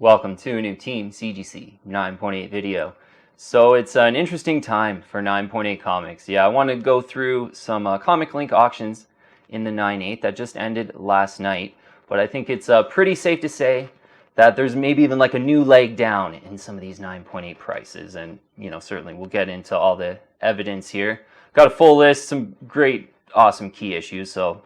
Welcome to a new Team CGC 9.8 video. So it's an interesting time for 9.8 comics. Yeah, I want to go through some comic link auctions in the 9.8 that just ended last night. But I think it's pretty safe to say that there's maybe even like a new leg down in some of these 9.8 prices. And, certainly we'll get into all the evidence here. Got a full list, some great, awesome key issues. So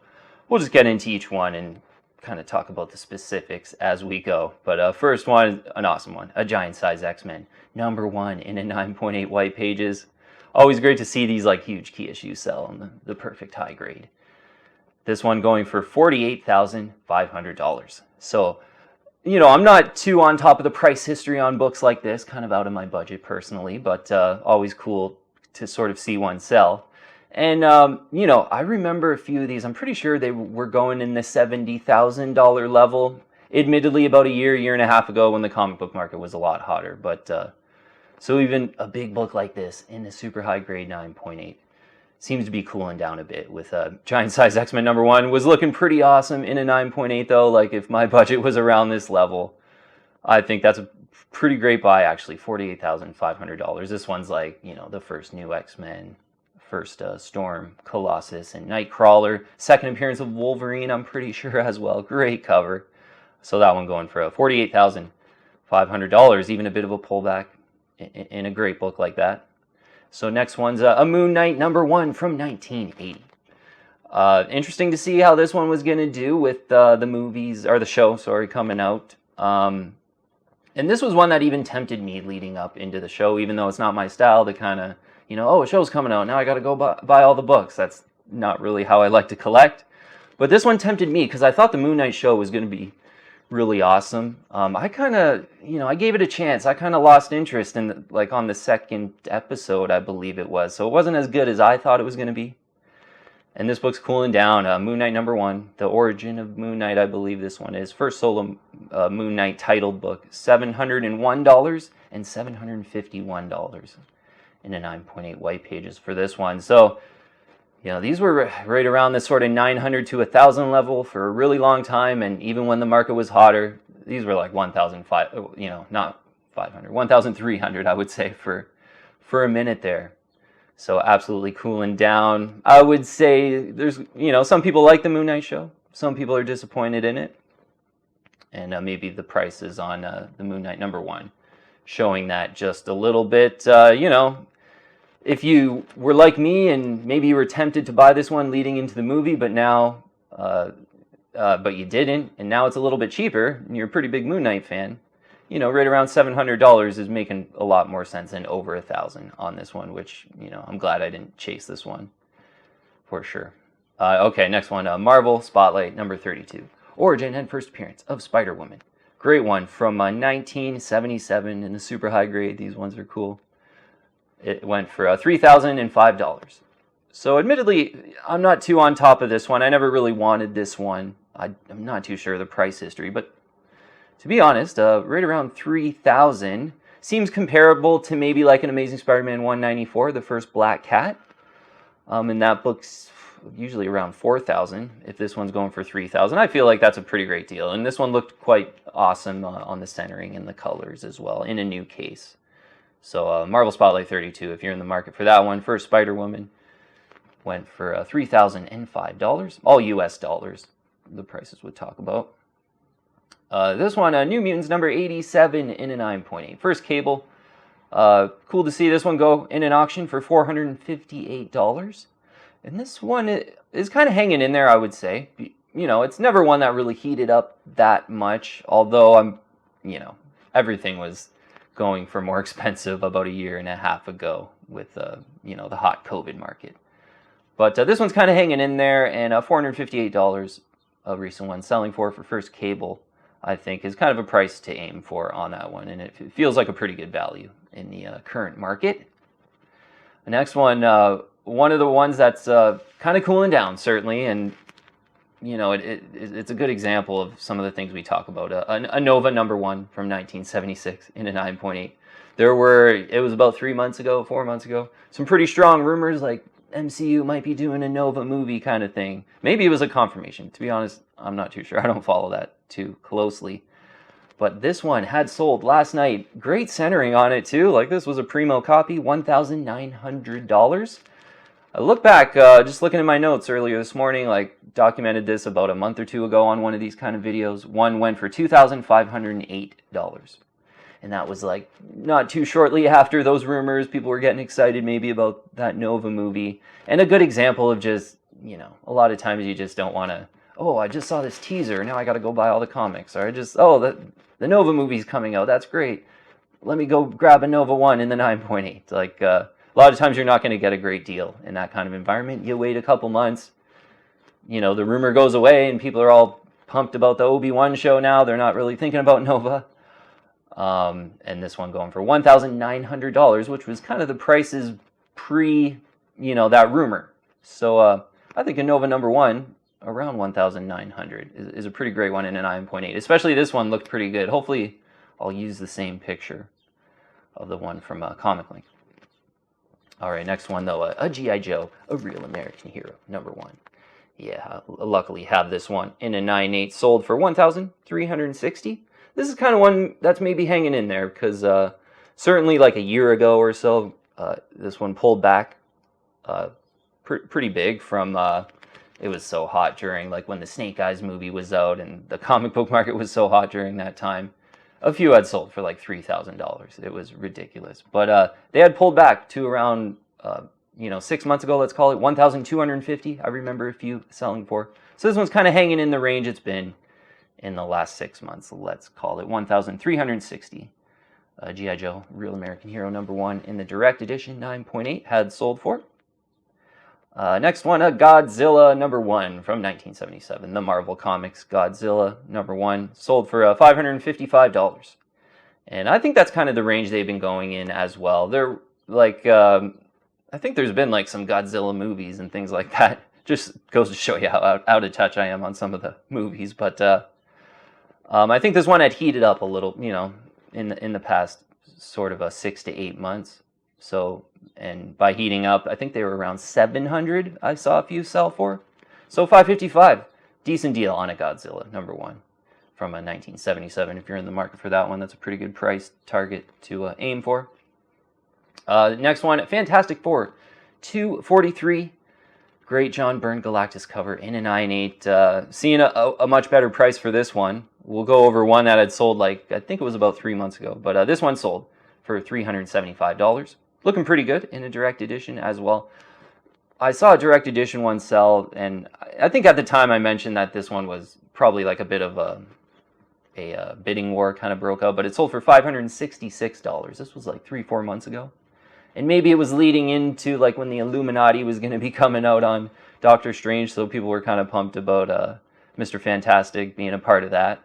we'll just get into each one and kind of talk about the specifics as we go. But first one, an awesome one, a giant size X-Men, #1 in a 9.8 white pages. Always great to see these like huge key issues sell on the perfect high grade. This one going for $48,500. So, I'm not too on top of the price history on books like this, kind of out of my budget personally, but always cool to sort of see one sell. And, I remember a few of these. I'm pretty sure they were going in the $70,000 level. Admittedly, about a year and a half ago when the comic book market was a lot hotter. But so even a big book like this in the super high grade 9.8 seems to be cooling down a bit with giant size X-Men #1. Was looking pretty awesome in a 9.8 though. Like if my budget was around this level, I think that's a pretty great buy actually. $48,500. This one's like, the first new X-Men. First Storm, Colossus, and Nightcrawler. Second appearance of Wolverine, I'm pretty sure as well. Great cover. So that one going for $48,500. Even a bit of a pullback in a great book like that. So next one's a Moon Knight #1 from 1980. Interesting to see how this one was going to do with the movies, or the show, coming out. And this was one that even tempted me leading up into the show, even though it's not my style to kind of, a show's coming out, now I got to go buy all the books. That's not really how I like to collect. But this one tempted me because I thought the Moon Knight show was going to be really awesome. I kind of, I gave it a chance. I kind of lost interest in, on the second episode, I believe it was. So it wasn't as good as I thought it was going to be. And this book's cooling down. Moon Knight #1, The Origin of Moon Knight, I believe this one is. First solo Moon Knight titled book, $701 and $751. In a 9.8 white pages for this one. So, these were right around this sort of 900 to 1,000 level for a really long time. And even when the market was hotter, these were like 1,500, not 500, 1,300, I would say for a minute there. So absolutely cooling down. I would say there's, some people like the Moon Knight show. Some people are disappointed in it. And maybe the prices on the Moon Knight #1 showing that just a little bit, if you were like me and maybe you were tempted to buy this one leading into the movie, but now, but you didn't, and now it's a little bit cheaper, and you're a pretty big Moon Knight fan, right around $700 is making a lot more sense than over 1,000 on this one, which, I'm glad I didn't chase this one, for sure. Okay, next one, Marvel Spotlight #32, Origin and First Appearance of Spider-Woman. Great one from 1977 in the super high grade. These ones are cool. It went for $3,005. So admittedly, I'm not too on top of this one. I never really wanted this one. I'm not too sure of the price history, but to be honest, right around 3,000 seems comparable to maybe like an Amazing Spider-Man 194, the first Black Cat. And that book's usually around 4,000. If this one's going for 3,000, I feel like that's a pretty great deal. And this one looked quite awesome on the centering and the colors as well in a new case. So Marvel Spotlight 32, if you're in the market for that one. First Spider-Woman went for $3,005, all US dollars, the prices would talk about. This one, New Mutants #87 in a 9.8. First Cable, cool to see this one go in an auction for $458. And this one is kind of hanging in there, I would say. It's never one that really heated up that much, although everything was going for more expensive about a year and a half ago with, the hot COVID market. But this one's kind of hanging in there, and $458, a recent one, selling for First Cable, I think, is kind of a price to aim for on that one, and it feels like a pretty good value in the current market. The next one, one of the ones that's kind of cooling down, certainly, and it's a good example of some of the things we talk about. A Nova #1 from 1976 in a 9.8. It was about 4 months ago, some pretty strong rumors like MCU might be doing a Nova movie kind of thing. Maybe it was a confirmation. To be honest, I'm not too sure. I don't follow that too closely. But this one had sold last night. Great centering on it too. Like this was a primo copy, $1,900. I look back, just looking at my notes earlier this morning, like documented this about a month or two ago on one of these kind of videos. One went for $2,508. And that was like not too shortly after those rumors. People were getting excited maybe about that Nova movie. And a good example of just, you know, a lot of times you just don't want to, oh, I just saw this teaser, now I got to go buy all the comics. Or I just, oh, the Nova movie's coming out, that's great. Let me go grab a Nova 1 in the 9.8. Like, a lot of times you're not going to get a great deal in that kind of environment. You wait a couple months, you know, the rumor goes away and people are all pumped about the Obi-Wan show now. They're not really thinking about Nova. And this one going for $1,900, which was kind of the prices pre, you know, that rumor. So I think a Nova number 1 around $1,900 is a pretty great one in a 9.8. Especially this one looked pretty good. Hopefully I'll use the same picture of the one from Comic Link. All right, next one though, a G.I. Joe, a real American hero, number 1. Yeah, I luckily have this one in a 9.8, sold for $1,360. This is kind of one that's maybe hanging in there because certainly like a year ago or so, this one pulled back pretty big from, it was so hot during like when the Snake Eyes movie was out and the comic book market was so hot during that time. A few had sold for like $3,000. It was ridiculous. But they had pulled back to around, 6 months ago, let's call it, $1,250. I remember a few selling for. So this one's kind of hanging in the range it's been in the last 6 months. Let's call it $1,360. G.I. Joe, Real American Hero number 1 in the direct edition 9.8 had sold for. Next one, a Godzilla number 1 from 1977. The Marvel Comics Godzilla number 1 sold for $555. And I think that's kind of the range they've been going in as well. They're like, I think there's been like some Godzilla movies and things like that. Just goes to show you how out of touch I am on some of the movies. But I think this one had heated up a little, you know, in the past sort of 6 to 8 months. So, and by heating up, I think they were around 700. I saw a few sell for. So $555, decent deal on a Godzilla number 1 from a 1977. If you're in the market for that one, that's a pretty good price target to aim for. Next one, Fantastic Four, $243. Great John Byrne Galactus cover in a 9.8. Seeing a much better price for this one. We'll go over one that had sold like, I think it was about 3 months ago. But this one sold for $375. Looking pretty good in a direct edition as well. I saw a direct edition one sell, and I think at the time I mentioned that this one was probably like a bit of a bidding war kind of broke out, but it sold for $566. This was like 3-4 months ago. And maybe it was leading into like when the Illuminati was going to be coming out on Doctor Strange, so people were kind of pumped about Mr. Fantastic being a part of that.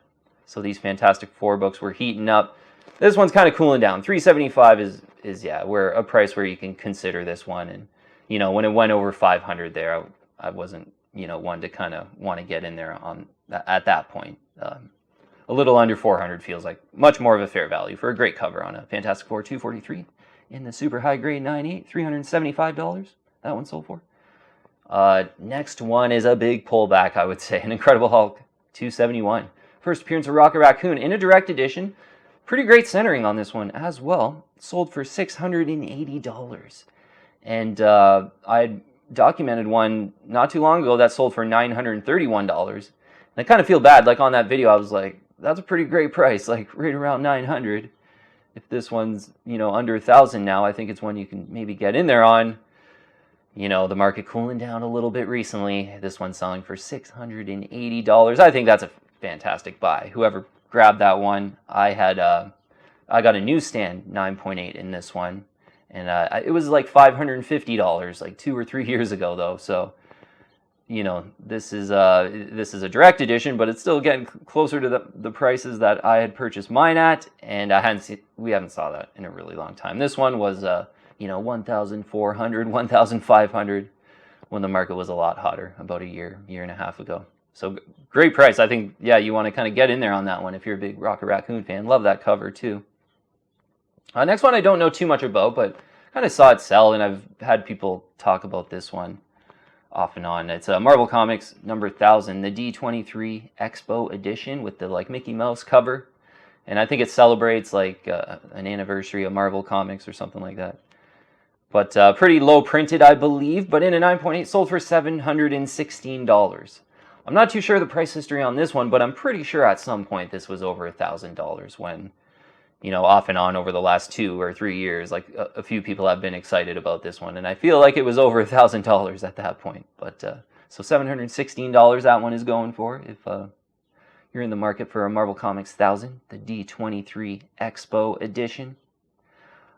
So these Fantastic Four books were heating up. This one's kind of cooling down. $375 is yeah, where a price where you can consider this one. And you know, when it went over 500 there, I wasn't, you know, one to kind of want to get in there on at that point. A little under 400 feels like much more of a fair value for a great cover on a Fantastic Four 243 in the super high grade 9.8, $375. That one sold for. Next one is a big pullback, I would say. An Incredible Hulk 271. First appearance of Rocket Raccoon in a direct edition. Pretty great centering on this one as well. Sold for $680. And I documented one not too long ago that sold for $931. And I kind of feel bad. Like on that video, I was like, that's a pretty great price, like right around 900. If this one's, you know, under 1,000 now, I think it's one you can maybe get in there on. You know, the market cooling down a little bit recently. This one's selling for $680. I think that's a fantastic buy. Whoever grabbed that one, I got a newsstand 9.8 in this one, and it was like $550 like 2 or 3 years ago though. So, you know, this is a direct edition, but it's still getting closer to the prices that I had purchased mine at, and we haven't saw that in a really long time. This one was you know, 1,400, 1,500 when the market was a lot hotter about a year and a half ago. So great price. I think, yeah, you want to kind of get in there on that one if you're a big Rocket Raccoon fan. Love that cover too. Next one I don't know too much about, but kind of saw it sell, and I've had people talk about this one off and on. It's Marvel Comics number 1,000, the D23 Expo edition with the like Mickey Mouse cover. And I think it celebrates like an anniversary of Marvel Comics or something like that. But pretty low printed, I believe, but in a 9.8, sold for $716. I'm not too sure the price history on this one, but I'm pretty sure at some point this was over $1,000 when, you know, off and on over the last 2 or 3 years, like a few people have been excited about this one, and I feel like it was over $1,000 at that point. But so $716 that one is going for if you're in the market for a Marvel Comics 1000, the D23 Expo edition.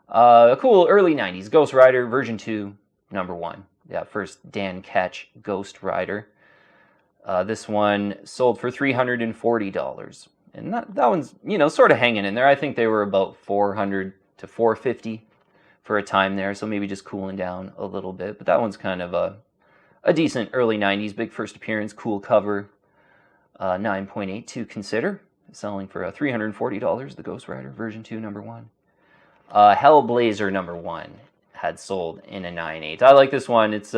A cool early 90s Ghost Rider version 2, number 1. Yeah, first Dan Ketch Ghost Rider. This one sold for $340. And that one's, you know, sort of hanging in there. I think they were about $400 to $450 for a time there, so maybe just cooling down a little bit. But that one's kind of a decent early 90s, big first appearance, cool cover, 9.8 to consider. Selling for $340, the Ghost Rider version 2, number 1. Hellblazer number 1 had sold in a 9.8. I like this one. It's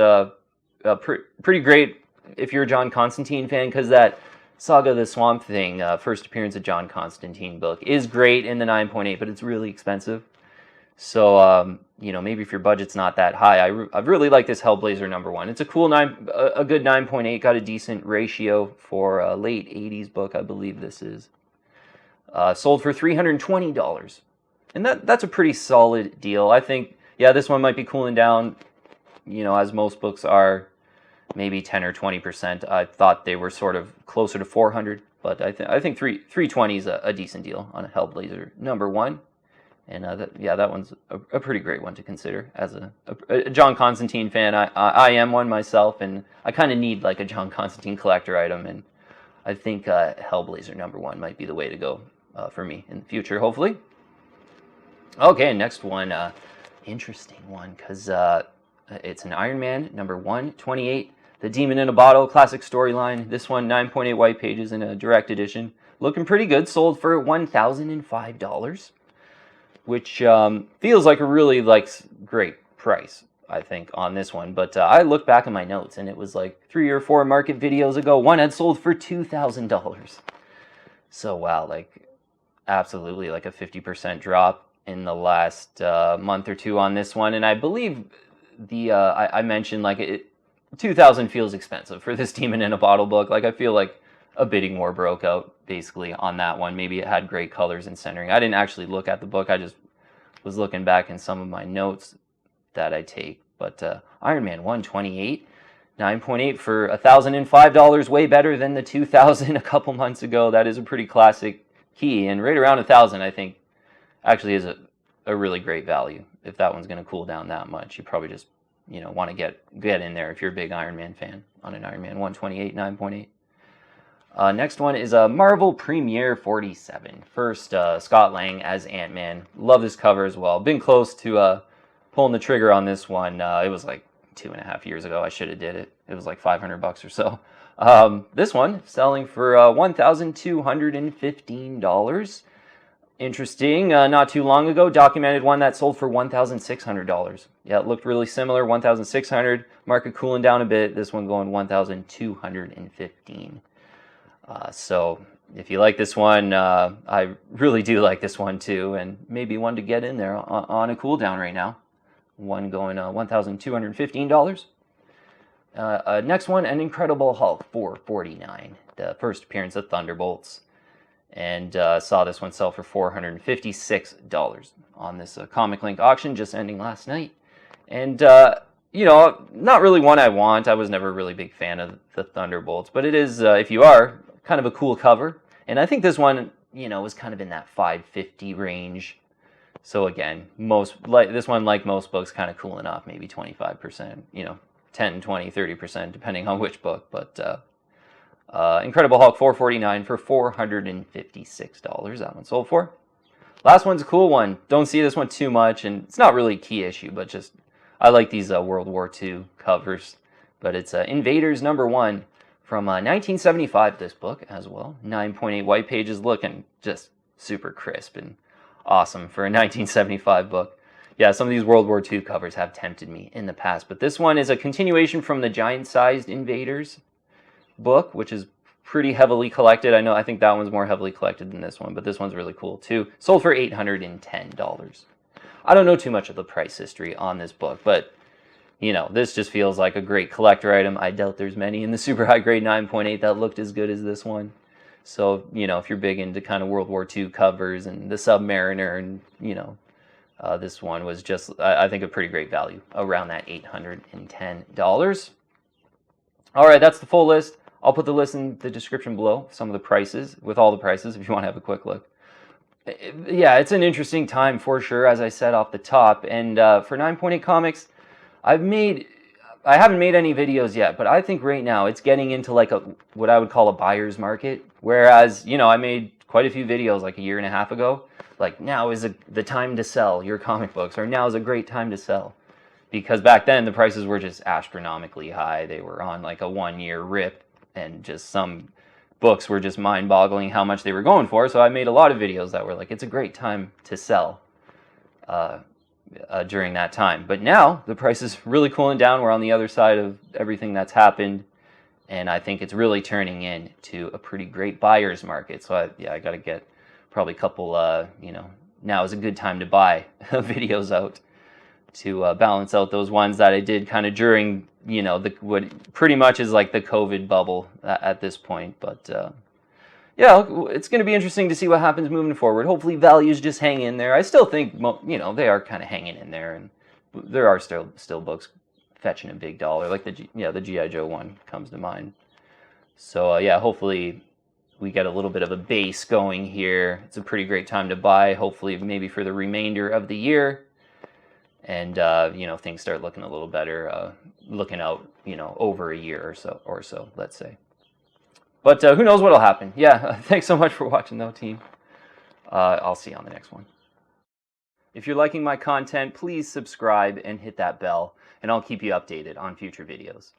pretty great if you're a John Constantine fan, because that Saga of the Swamp Thing, first appearance of John Constantine book, is great in the 9.8, but it's really expensive. So, you know, maybe if your budget's not that high, I really like this Hellblazer number 1. It's a cool a good 9.8, got a decent ratio for a late 80s book, I believe this is. Sold for $320. And that's a pretty solid deal. I think, yeah, this one might be cooling down, you know, as most books are, maybe 10 or 20%. I thought they were sort of closer to 400, but I think 320 is a decent deal on a Hellblazer number 1. And that one's a pretty great one to consider. As a John Constantine fan, I am one myself, and I kind of need like a John Constantine collector item, and I think Hellblazer number 1 might be the way to go for me in the future, hopefully. Okay, next one, interesting one, because it's an Iron Man number 128, the Demon in a Bottle classic storyline. This one, 9.8 white pages in a direct edition, looking pretty good. Sold for $1,005, which feels like a really great price, I think, on this one. But I looked back at my notes, and it was like 3 or 4 market videos ago, one had sold for $2,000. So wow, like absolutely like a 50% drop in the last month or two on this one. And I believe I mentioned like 2,000 feels expensive for this Demon in a Bottle book. Like I feel like a bidding war broke out basically on that one. Maybe it had great colors and centering. I didn't actually look at the book. I just was looking back in some of my notes that I take. But Iron Man 128, 9.8 for $1,005, way better than the 2,000 a couple months ago. That is a pretty classic key, and right around 1,000 I think actually is a really great value. If that one's going to cool down that much, you probably just, you know, want to get in there if you're a big Iron Man fan on an Iron Man 128 9.8. Next one is a Marvel Premiere 47. First, Scott Lang as Ant-Man. Love this cover as well. Been close to pulling the trigger on this one. It was like 2.5 years ago. I should have did it. It was like $500 or so. This one selling for $1,215. Interesting. Not too long ago, documented one that sold for $1,600. Yeah, it looked really similar. $1,600. Market cooling down a bit. This one going $1,215. So if you like this one, I really do like this one too, and maybe one to get in there on a cool down right now. One going $1,215. Next one, an Incredible Hulk 449, the first appearance of Thunderbolts, and saw this one sell for $456 on this Comic Link auction just ending last night. And you know, not really one I want. I was never a really big fan of the Thunderbolts, but it is, if you are, kind of a cool cover. And I think this one, you know, was kind of in that $550 range. So again, this one, like most books, kind of cooling off, maybe 25%, you know, 10, 20, 30%, depending on which book. But Incredible Hulk 449 for $456. That one sold for. Last one's a cool one. Don't see this one too much, and it's not really a key issue, but just I like these World War II covers. But it's Invaders #1 from 1975. This book as well. 9.8 white pages, looking just super crisp and awesome for a 1975 book. Yeah, some of these World War II covers have tempted me in the past, but this one is a continuation from the giant-sized Invaders book, which is pretty heavily collected. I think that one's more heavily collected than this one, but this one's really cool too. Sold for $810. I don't know too much of the price history on this book, but you know, this just feels like a great collector item. I doubt there's many in the super high grade 9.8 that looked as good as this one. So, you know, if you're big into kind of World War II covers and the Submariner, and, you know, this one was just, I think, a pretty great value, around that $810. All right, that's the full list. I'll put the list in the description below, some of the prices, with all the prices, if you want to have a quick look. Yeah, it's an interesting time for sure, as I said off the top. And for 9.8 Comics, I haven't made any videos yet, but I think right now it's getting into like what I would call a buyer's market. Whereas, you know, I made quite a few videos like a year and a half ago. Like, now is the time to sell your comic books, or now is a great time to sell. Because back then the prices were just astronomically high. They were on like a 1-year rip, and just some books were just mind-boggling how much they were going for. So I made a lot of videos that were like, it's a great time to sell. During that time. But now the price is really cooling down. We're on the other side of everything that's happened, and I think it's really turning into a pretty great buyer's market. So I got to get probably a couple, you know, now is a good time to buy videos out to balance out those ones that I did kind of during, you know, what pretty much is like the COVID bubble at this point. But yeah, it's going to be interesting to see what happens moving forward. Hopefully values just hang in there. I still think, you know, they are kind of hanging in there, and there are still books fetching a big dollar, like the G.I. Joe one comes to mind. So yeah, hopefully we get a little bit of a base going here. It's a pretty great time to buy, hopefully maybe for the remainder of the year. And you know, things start looking a little better, looking out, you know, over a year or so, let's say. But who knows what'll happen. Yeah, thanks so much for watching though, team. I'll see you on the next one. If you're liking my content, please subscribe and hit that bell, and I'll keep you updated on future videos.